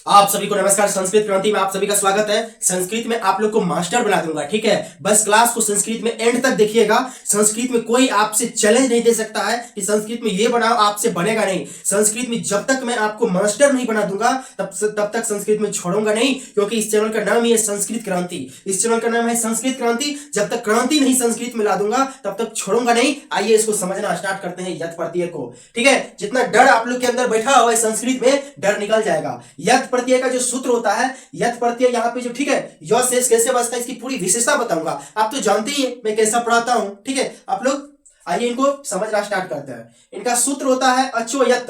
आप सभी को नमस्कार। संस्कृत क्रांति में आप सभी का स्वागत है। संस्कृत में आप लोग को मास्टर बना दूंगा, ठीक है। बस क्लास को संस्कृत में एंड तक देखिएगा। संस्कृत में कोई आपसे चैलेंज नहीं दे सकता है कि संस्कृत में ये बनाओ, आपसे बनेगा नहीं। संस्कृत में जब तक मैं आपको मास्टर नहीं बना दूंगा तब तक संस्कृत में छोड़ूंगा नहीं, क्योंकि इस चैनल का नाम ही है संस्कृत क्रांति। इस चैनल का नाम है संस्कृत क्रांति। जब तक क्रांति नहीं संस्कृत में ला दूंगा तब तक छोड़ूंगा नहीं। आइए इसको समझना स्टार्ट करते हैं, यत प्रत्यय को, ठीक है। जितना डर आप लोग के अंदर बैठा हुआ है संस्कृत में, डर निकल जाएगा। यत प्रत्यय का जो सूत्र होता है, यत प्रत्यय यहाँ पे जो, ठीक है, य से कैसे बचता है इसकी पूरी विशेषता बताऊंगा। आप तो जानते ही हैं मैं कैसा पढ़ाता हूं, ठीक है। आप लोग आइए इनको समझना स्टार्ट करते हैं। इनका सूत्र होता है अचोयत।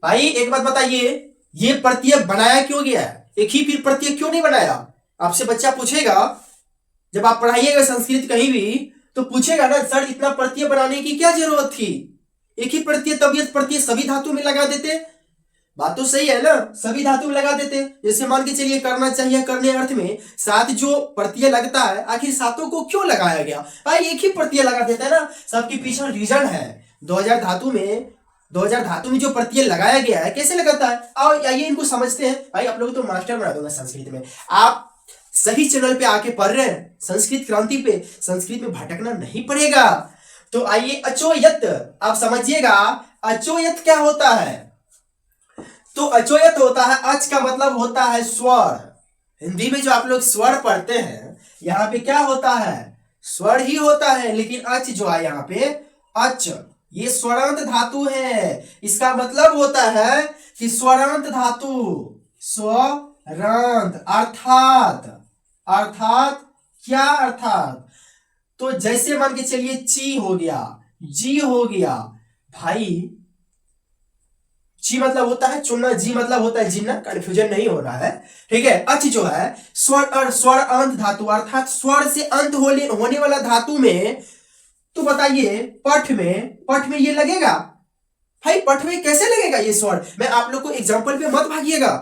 भाई एक बात बताइए, ये प्रत्यय बनाया क्यों गया है? एक ही फिर प्रत्यय क्यों नहीं बनाया? आपसे बच्चा पूछेगा, जब आप पढ़ाइएगा संस्कृत कहीं भी तो पूछेगा ना, सर इतना प्रत्यय बनाने की क्या जरूरत थी? एक ही प्रत्यय, तबियत प्रत्यय सभी धातु में लगा देते। बात तो सही है ना, सभी धातु में लगा देते। जैसे मान के चलिए करना चाहिए, करने अर्थ में सात जो प्रत्यय लगता है, आखिर सातों को क्यों लगाया गया? भाई एक ही प्रत्यय लगा देते हैं ना। सबके पीछे रीजन है। 2000 धातु में जो प्रत्यय लगाया गया है, कैसे लगाता है? और आइए इनको समझते हैं। भाई आप लोग तो मास्टर बना दूंगा संस्कृत में। आप सही चैनल पे आके पढ़ रहे हैं, संस्कृत क्रांति पे। संस्कृत में भटकना नहीं पड़ेगा। तो आइए अचोयत, आप समझिएगा अचोयत क्या होता है। तो अचोयत होता है, अच का मतलब होता है स्वर। हिंदी में जो आप लोग स्वर पढ़ते हैं, यहां पे क्या होता है? स्वर ही होता है, लेकिन अच जो है यहाँ पे, अच ये स्वरांत धातु है। इसका मतलब होता है कि स्वरांत धातु, स्वरांत अर्थात क्या? अर्थात तो जैसे मान के चलिए ची हो गया, जी हो गया। भाई ची मतलब होता है चुनना, जी मतलब होता है जीना, कंफ्यूजन नहीं हो रहा है, ठीक है। अच जो है स्वर अंत धातु, अर्थात स्वर से अंत होने वाला धातु में। तो बताइए पठ में ये लगेगा? भाई पठ में कैसे लगेगा ये स्वर? मैं आप लोग को एग्जांपल पे मत भागिएगा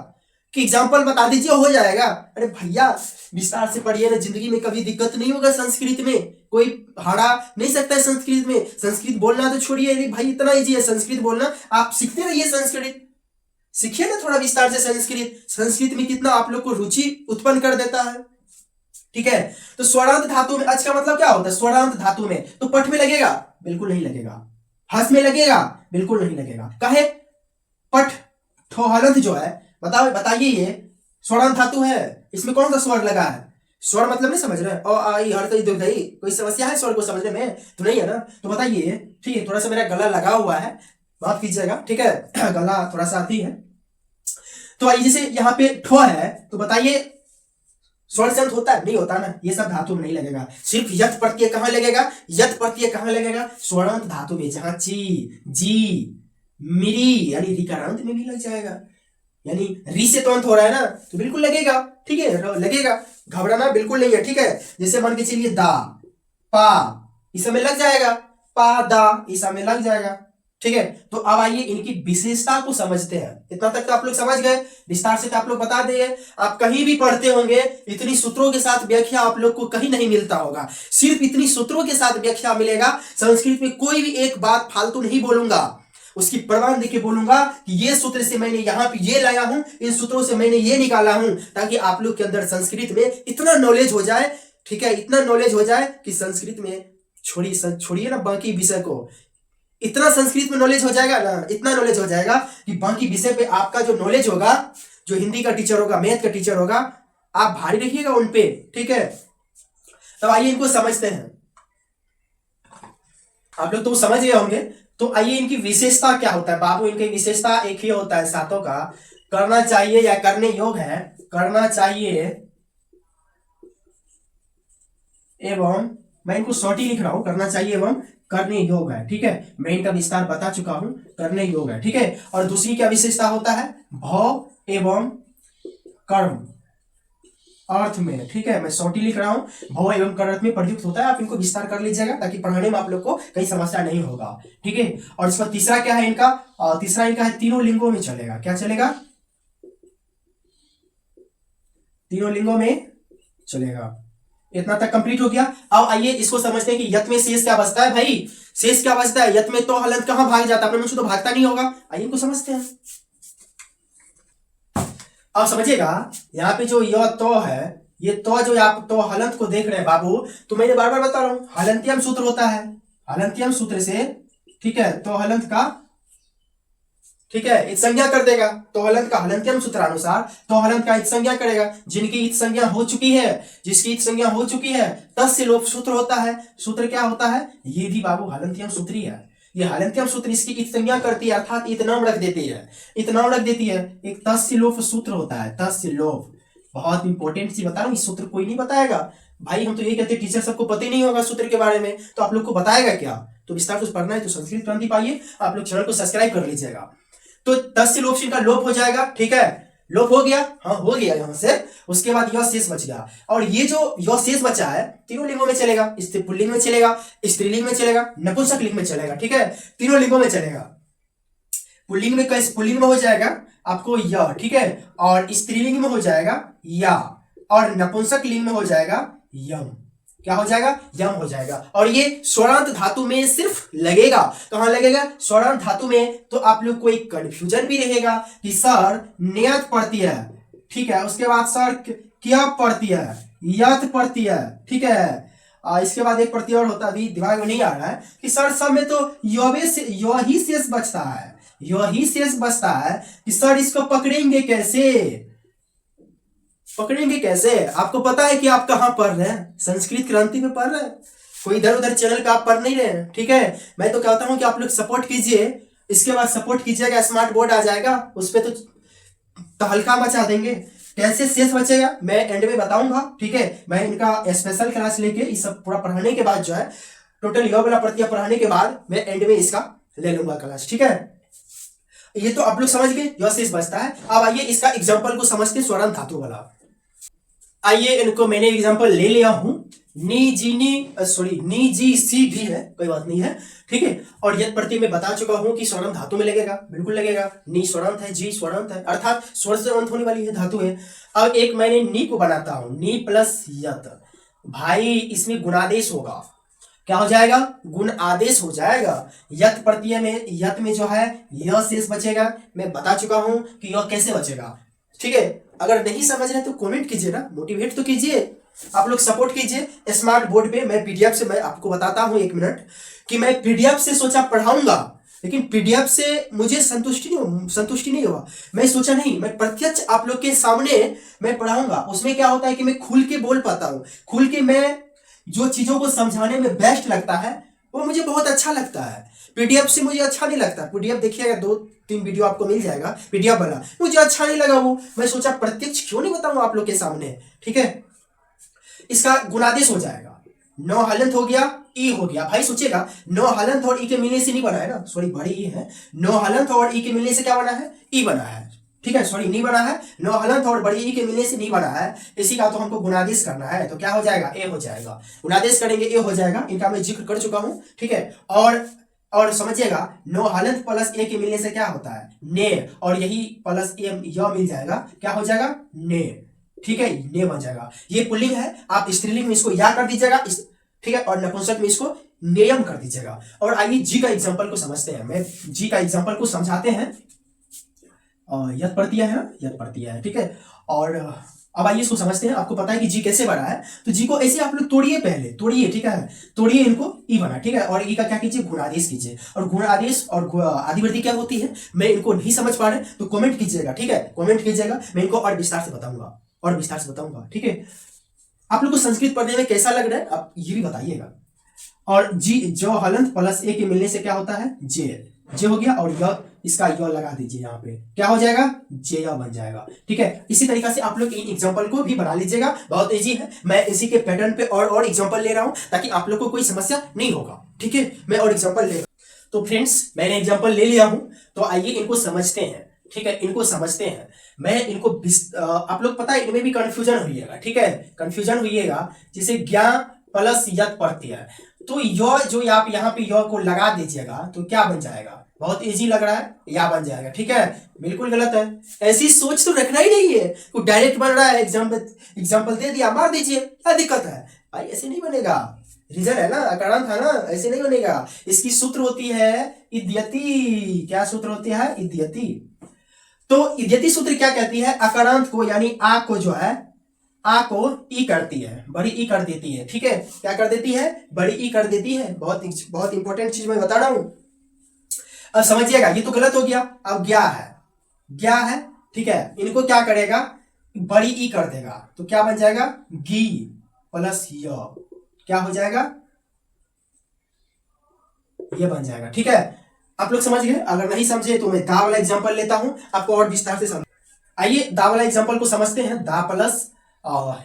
कि एग्जाम्पल बता दीजिए हो जाएगा। अरे भैया विस्तार से पढ़िए ना, जिंदगी में कभी दिक्कत नहीं होगा। संस्कृत में कोई हरा नहीं सकता है। संस्कृत में संस्कृत बोलना तो छोड़िए भाई, इतना इजी है संस्कृत बोलना। आप सीखते रहिए संस्कृत, सीखिए ना थोड़ा विस्तार से संस्कृत। संस्कृत में कितना आप लोग को रुचि उत्पन्न कर देता है, ठीक है। तो स्वरांत धातु में अच का मतलब क्या होता है? स्वरांत धातु में तो पठ में लगेगा? बिल्कुल नहीं लगेगा। हस में लगेगा? बिल्कुल नहीं लगेगा। काहे? पठ ठोहलंत जो है, बताइए ये स्वरांत धातु है, इसमें कौन सा स्वर लगा है? स्वर मतलब नहीं समझ रहे? कोई समस्या है स्वर को समझने में? तो नहीं है ना। तो बताइए, ठीक है। थोड़ा सा मेरा गला लगा हुआ है, माफ कीजिएगा, ठीक है। गला थोड़ा सा आती है। तो आइए जैसे यहाँ पे ठो है, तो बताइए स्वर से अंत होता है? नहीं होता ना। ये सब धातु में नहीं लगेगा। सिर्फ यत प्रत्यय कहां लगेगा? यत प्रत्यय कहां लगेगा? स्वरांत धातु में, जहां ची, जी, मिरी यानी रिकारांत में भी लग जाएगा। यानी री से तो अंत हो रहा है ना, तो बिल्कुल लगेगा, ठीक है, लगेगा। घबराना बिल्कुल नहीं है, ठीक है। जैसे मान के चलिए दा, पा, इस समय लग जाएगा। पा दा इस समय लग जाएगा, ठीक है। तो अब आइए इनकी विशेषता को समझते हैं। इतना तक तो आप लोग समझ गए, विस्तार से तो आप लोग बता दिए। आप कहीं भी पढ़ते होंगे, इतनी सूत्रों के साथ व्याख्या आप लोग को कहीं नहीं मिलता होगा। सिर्फ इतनी सूत्रों के साथ व्याख्या मिलेगा। संस्कृत में कोई भी एक बात फालतू नहीं बोलूंगा, उसकी प्रमाण देके बोलूंगा कि ये सूत्र से मैंने यहां पे ये लाया हूं, इन सूत्रों से मैंने ये निकाला हूं, ताकि आप लोग के अंदर संस्कृत में इतना नॉलेज हो जाए, ठीक है, इतना नॉलेज हो जाए कि संस्कृत में छोड़िए ना बाकी विषय को, इतना संस्कृत में नॉलेज हो जाएगा ना, इतना नॉलेज हो जाएगा कि बाकी विषय पे आपका जो नॉलेज होगा, जो हिंदी का टीचर होगा, मैथ का टीचर होगा, आप भारी रखिएगा उन पे, ठीक है। तो आइए इनको समझते हैं। आप लोग तो समझ गए होंगे। तो आइए इनकी विशेषता क्या होता है बाबू। इनकी विशेषता एक ही होता है सातों का, करना चाहिए या करने योग्य है, करना चाहिए एवं, मैं इनको शॉर्ट ही लिख रहा हूं, करना चाहिए एवं करने योग्य है, ठीक है। मैं इनका विस्तार बता चुका हूं, करने योग्य है, ठीक है। और दूसरी क्या विशेषता होता है? भाव एवं कर्म अर्थ में, ठीक है। मैं शॉर्ट ही लिख रहा हूं, भाव एवं कर्म अर्थ में प्रयुक्त होता है। आप इनको विस्तार कर लीजिएगा ताकि पढ़ाने में आप लोग को कहीं समस्या नहीं होगा, ठीक है। और इसका तीसरा क्या है इनका? तीसरा इनका है तीनों लिंगों में चलेगा। क्या चलेगा? तीनों लिंगों में चलेगा। इतना तक कंप्लीट हो गया। अब आइए इसको समझते हैं कि यत में शेष क्या बचता है भाई। शेष क्या बचता है, यत में तो हलंत कहां भाग जाता है, अपने मुंह से तो भागता नहीं होगा। आइए इनको समझते हैं। अब समझिएगा, यहाँ पे जो यह तो है, ये तो जो आप तो हलंत को देख रहे हैं बाबू, तो मैंने बार बार बता रहा हूं हलंतियम सूत्र होता है, हलंतियम सूत्र से, ठीक है, तो हलंत का, ठीक है, इत संज्ञा कर देगा, तो हलंत का हलंतियम सूत्रानुसार तो हलंत का इत संज्ञा करेगा। जिनकी इत संज्ञा हो चुकी है, जिसकी इत संज्ञा हो चुकी है, तस्य लोप सूत्र होता है। सूत्र क्या होता है, ये भी बाबू हलंतियम सूत्र ही है। ये हलंतियम सूत्र इसकी इत संज्ञा करती है, अर्थात इत नाम रख देती है, इत नाम रख देती है। एक तस्य लोप सूत्र होता है, तस्य लोप, बहुत इंपॉर्टेंट चीज बता रहा हूँ, इस सूत्र कोई नहीं बताएगा भाई। हम तो ये कहते हैं टीचर सबको पता ही नहीं होगा सूत्र के बारे में, तो आप लोग को बताएगा क्या। तो विस्तार से पढ़ना है तो संस्कृत क्रांति पाइए, आप लोग चैनल को सब्सक्राइब कर लीजिएगा। तो तस्य लोप का लोप हो जाएगा, ठीक है, लोप हो गया, हाँ हो गया यहां से। उसके बाद यह शेष बच गया, और ये जो यह शेष बचा है तीनों लिंगों में चलेगा, पुल्लिंग में चलेगा, स्त्रीलिंग में चलेगा, नपुंसक लिंग में चलेगा, ठीक है, तीनों लिंगों में चलेगा। पुल्लिंग में कैसे, पुल्लिंग में हो जाएगा आपको य, ठीक है, और स्त्रीलिंग में हो जाएगा या, और नपुंसक लिंग में हो जाएगा यम। क्या हो जाएगा, यम हो जाएगा। और ये स्वरांत धातु में सिर्फ लगेगा, कहां लगेगा, स्वरांत धातु में। तो आप लोग को एक कंफ्यूजन भी रहेगा कि सर नियत पड़ती है, ठीक है, उसके बाद सर क्या पड़ती है, यत पड़ती है, ठीक है, इसके बाद एक प्रत्यय और होता, अभी दिमाग में नहीं आ रहा है कि सर सब में तो यही शेष बचता है, यही शेष बचता है कि सर इसको पकड़ेंगे कैसे, पकड़ेंगे कैसे। आपको पता है कि आप कहां पढ़ रहे हैं, संस्कृत क्रांति में पढ़ रहे हैं, कोई इधर उधर चैनल पे आप पढ़ नहीं रहे हैं, ठीक है। मैं तो कहता हूं कि आप लोग सपोर्ट कीजिए, इसके बाद सपोर्ट कीजिएगा, स्मार्ट बोर्ड आ जाएगा, उस पर तो हल्का मचा देंगे। कैसे शेष बचेगा मैं एंड में बताऊंगा, ठीक है। मैं इनका स्पेशल क्लास लेके इस सब पूरा पढ़ाने के बाद जो है, टोटल योग वाला प्रत्यय पढ़ाने के बाद मैं एंड में इसका ले लूंगा क्लास, ठीक है। ये तो आप लोग समझ गए, यह शेष बचता है। अब आइए इसका एग्जाम्पल को समझते, स्वरांत धातु वाला। आइए इनको मैंने एग्जांपल ले लिया हूं, नी जी सी भी है, कोई बात नहीं है, ठीक है। और यद प्रत्यय में बता चुका हूं कि स्वरांत धातु में लगेगा, बिल्कुल लगेगा। नी स्वरांत है, जी स्वरांत है, अर्थात स्वर से अंत होने वाली है धातु है। अब एक मैंने नी को बनाता हूं, नी प्लस यत, भाई इसमें गुणादेश होगा, क्या हो जाएगा, गुण आदेश हो जाएगा। यत प्रत्यय में, यत में जो है यह शेष बचेगा, मैं बता चुका हूं कि यह कैसे बचेगा, ठीक है। अगर नहीं समझ रहे तो कमेंट कीजिए ना, मोटिवेट तो कीजिए, आप लोग सपोर्ट कीजिए स्मार्ट बोर्ड पे। मैं पीडीएफ से, मैं आपको बताता हूं एक मिनट कि मैं पीडीएफ से सोचा पढ़ाऊंगा, लेकिन पीडीएफ से मुझे संतुष्टि नहीं हुआ। मैं सोचा नहीं, मैं प्रत्यक्ष आप लोग के सामने मैं पढ़ाऊंगा। उसमें क्या होता है कि मैं खुल के बोल पाता हूं, खुल के मैं जो चीजों को समझाने में बेस्ट लगता है वो मुझे बहुत अच्छा लगता है। पीडीएफ से मुझे अच्छा नहीं लगता, पीडीएफ देखिएगा 2-3 वीडियो आपको मिल जाएगा पीडीएफ वाला, मुझे अच्छा नहीं लगा वो। मैं सोचा प्रत्यक्ष क्यों नहीं बताऊं आप लोग के सामने, ठीक है। इसका गुणादेश हो जाएगा, नौ हलंत हो गया, ई हो गया। भाई सोचिएगा, नौ हलंत और ई के मिलने से नहीं बना है ना, सॉरी बड़ी ई है, नौ हलंत और ई के मिलने से क्या बना है, ई बना है, ठीक है, सॉरी नहीं बना है, नौ हलंत और बड़ी ई के मिलने से नहीं बना है। इसी का तो हमको गुणादेश करना है, तो क्या हो जाएगा, ए हो जाएगा। गुणादेश करेंगे ए हो जाएगा, इनका मैं जिक्र कर चुका हूं, ठीक है। और समझिएगा, नौ हलंत प्लस ए के मिलने से क्या होता है, ने, और यही प्लस ए यह मिल जाएगा, क्या हो जाएगा, ने, ठीक है, ने बन जाएगा। ये पुल्लिंग है, आप स्त्रीलिंग में इसको या कर दीजिएगा, ठीक है, और नपुंसक में इसको नेयम कर दीजिएगा। और आइए जी का एग्जांपल को समझते हैं, मैं जी का एग्जांपल को समझाते हैं। यद प्रत्यय है ना, यद प्रत्यय है, ठीक है। और अब आइए इसको समझते हैं। आपको पता है कि जी कैसे बना है, तो जी को ऐसे आप लोग तोड़िए, पहले तोड़िए, ठीक है, तोड़िए इनको, ई बना, ठीक है। और ई का क्या कीजिए, गुणादेश कीजिए। और गुणादेश और आदिवृद्धि क्या होती है, मैं इनको नहीं समझ पा रहे तो कमेंट कीजिएगा, ठीक है, कमेंट कीजिएगा, मैं इनको और विस्तार से बताऊंगा, और विस्तार से बताऊंगा, ठीक है। आप लोग को संस्कृत पढ़ने में कैसा लग रहा है आप ये भी बताइएगा। और जी जो हलंत प्लस ए के मिलने से क्या होता है, जे, जे हो गया, और यह इसका यह लगा दीजिए, यहाँ पे क्या हो जाएगा, जे बन जाएगा, ठीक है। इसी तरीके से आप लोग इन एग्जांपल को भी बना लीजिएगा, बहुत इजी है। मैं इसी के पैटर्न पे और एग्जांपल ले रहा हूं ताकि आप लोग को कोई समस्या नहीं होगा, ठीक है। मैं और एग्जांपल ले रहा हूं, तो फ्रेंड्स मैंने एग्जांपल ले लिया हूं, तो आइए इनको समझते हैं, ठीक है, इनको समझते हैं। मैं इनको आप लोग पता है इनमें भी कंफ्यूजन हुईएगा, ठीक है, कंफ्यूजन हुईएगा। जैसे ज्ञा प्लस यत प्रत्यय, तो यह जो आप यहाँ पे यह को लगा दीजिएगा तो क्या बन जाएगा, बहुत इजी लग रहा है, या बन जाएगा, ठीक है, बिल्कुल गलत है। ऐसी सोच तो रखना ही नहीं है, वो डायरेक्ट बन रहा है, एग्जाम्पल दे दिया मार दीजिए, क्या दिक्कत है भाई, ऐसे नहीं बनेगा, रीजन है ना, अकारांत है ना, ऐसे नहीं बनेगा। इसकी सूत्र होती है इद्यति। क्या सूत्र होती है? इद्यति। तो इद्यति सूत्र क्या कहती है? अकारांत को यानी आ को जो है, आ को ई करती है, बड़ी ई कर देती है। ठीक है, क्या कर देती है? बड़ी ई कर देती है। बहुत बहुत इंपॉर्टेंट चीज मैं बता रहा हूं। अब समझिएगा, ये तो गलत हो गया। अब गया है, गया है, ठीक है, इनको क्या करेगा? बड़ी ई कर देगा, तो क्या बन जाएगा? गी प्लस य। क्या हो जाएगा? ये बन जाएगा। ठीक है, आप लोग समझ गए? अगर नहीं समझे तो मैं दा वाला एग्जांपल लेता हूं, आपको और विस्तार से समझ। आइए दा वाला एग्जांपल को समझते हैं। दा प्लस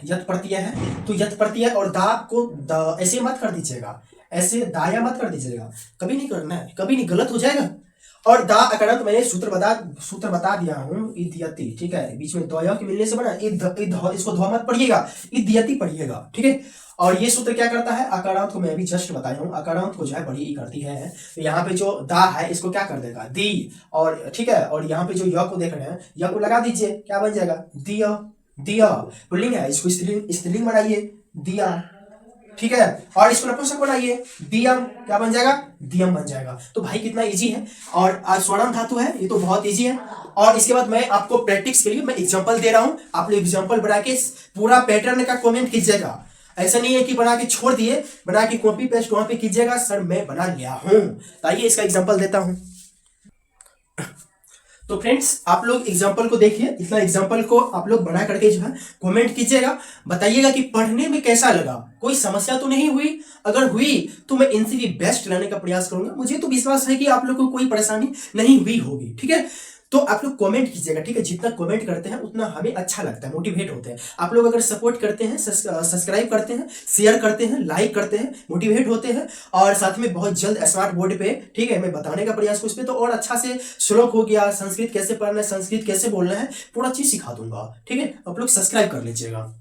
यत प्रत्यय है, तो यत प्रत्यय और दा को ऐसे मत कर दीजिएगा, ऐसे दाया मत कर दीजिएगा, कभी नहीं करना है, कभी नहीं, गलत हो जाएगा। और दा अकारांत मैंने सूत्र बता दिया हूं, इद्यति। ठीक है, बीच में दया के मिलने से बना इसको ध्वा मत पढ़िएगा, इद्यति पढ़िएगा। ठीक है, और ये सूत्र क्या करता है? अकारांत को मैं अभी जस्ट बताया हूं, अकारांत को जो है बड़ी ई करती है। तो यहाँ पे जो दा है इसको क्या कर देगा? दी। और ठीक है, और यहाँ पे जो य को देख रहे हैं, य को लगा दीजिए, क्या बन जाएगा? दिया। दिया पुल्लिंग है, इसको स्त्रीलिंग बनाइए, दिया। ठीक है, और इसको नपुंसक बनाइए, दियम। क्या बन जाएगा? दियम बन जाएगा। तो भाई कितना इजी है। और स्वरम धातु है, ये तो बहुत इजी है। और इसके बाद मैं आपको प्रैक्टिस के लिए मैं एग्जांपल दे रहा हूं, आप लोग एग्जांपल बना के पूरा पैटर्न का कमेंट कीजिएगा। ऐसा नहीं है कि बना के छोड़ दिए, बना के कॉपी पेस्ट वहां पे कीजिएगा, सर मैं बना लिया हूं। तो आइए इसका एग्जांपल देता हूं। तो फ्रेंड्स आप लोग एग्जांपल को देखिए, इतना एग्जांपल को आप लोग बना करके जो है कमेंट कीजिएगा, बताइएगा कि पढ़ने में कैसा लगा, कोई समस्या तो नहीं हुई। अगर हुई तो मैं इनसे भी बेस्ट रहने का प्रयास करूंगा। मुझे तो विश्वास है कि आप लोग को कोई परेशानी नहीं हुई होगी। ठीक है, तो आप लोग कमेंट कीजिएगा। ठीक है, जितना कमेंट करते हैं उतना हमें अच्छा लगता है, मोटिवेट होते हैं। आप लोग अगर सपोर्ट करते हैं, सब्सक्राइब करते हैं, शेयर करते हैं, लाइक करते हैं, मोटिवेट होते हैं। और साथ में बहुत जल्द स्मार्ट बोर्ड पे, ठीक है, मैं बताने का प्रयास उस पर तो और अच्छा से श्लोक हो गया, संस्कृत कैसे पढ़ना है, संस्कृत कैसे बोलना है, पूरा चीज सिखा दूंगा। ठीक है, आप लोग सब्सक्राइब कर लीजिएगा।